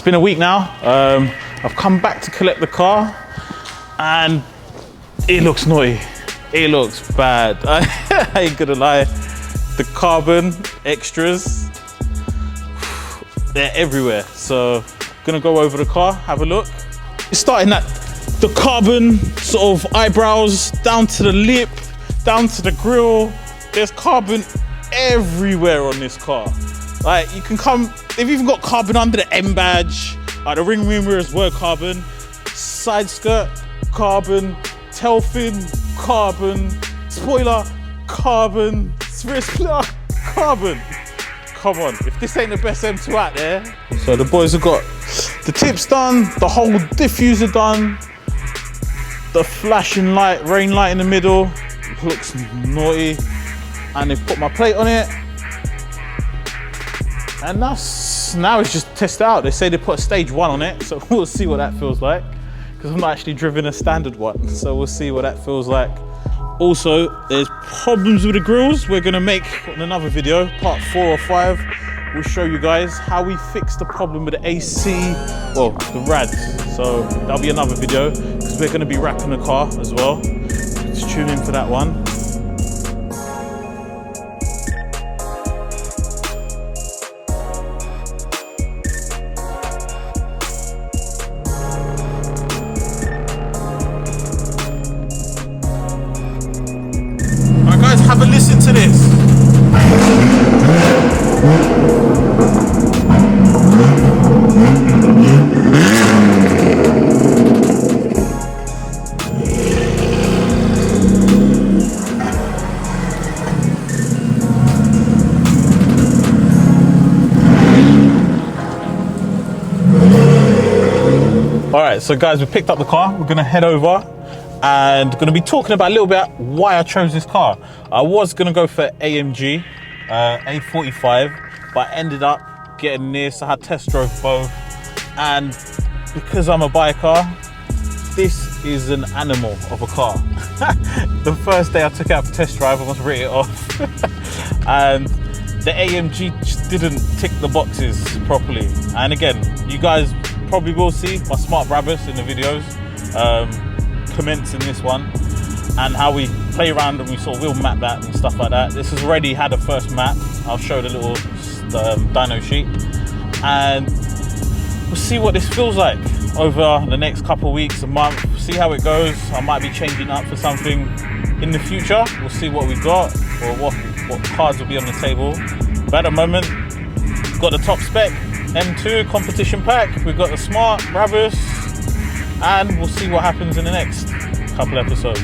been a week now. I've come back to collect the car and it looks naughty. It looks bad. I ain't gonna lie. The carbon extras, they're everywhere. So I'm gonna go over the car, have a look. It's starting at the carbon sort of eyebrows, down to the lip, down to the grille. There's carbon everywhere on this car. Like, you can come, they've even got carbon under the M badge. Like, the ring mirrors were carbon, side skirt, carbon, tail fin, carbon, spoiler, carbon, rear splitter, carbon. Come on, if this ain't the best M2 out there. So the boys have got the tips done, the whole diffuser done, the flashing light, rain light in the middle, looks naughty. And they've put my plate on it. And now it's just test out. They say they put a stage 1 on it, so we'll see what that feels like. Because I've not actually driven a standard one, so we'll see what that feels like. Also, there's problems with the grills. We're gonna make in another video, part 4 or 5. We'll show you guys how we fix the problem with the AC, well, the rads. So that'll be another video, because we're gonna be wrapping the car as well. So just tune in for that one. Have a listen to this. All right, so guys, we picked up the car. We're gonna head over and going to be talking about a little bit why I chose this car. I was going to go for AMG A45, but I ended up getting this. I had test drove both, and because I'm a biker, this is an animal of a car. The first day I took it out for test drive, I almost wrote it off. And the AMG just didn't tick the boxes properly. And again, you guys probably will see my smart Brabus in the videos. Commencing this one and how we play around and we sort of will map that and stuff like that. This has already had a first map. I'll show the little dyno sheet and we'll see what this feels like over the next couple of weeks, a month, see how it goes. I might be changing up for something in the future. We'll see what we've got or what cards will be on the table. But at the moment, we've got the top spec M2 competition pack, we've got the smart Brabus, and we'll see what happens in the next couple episodes.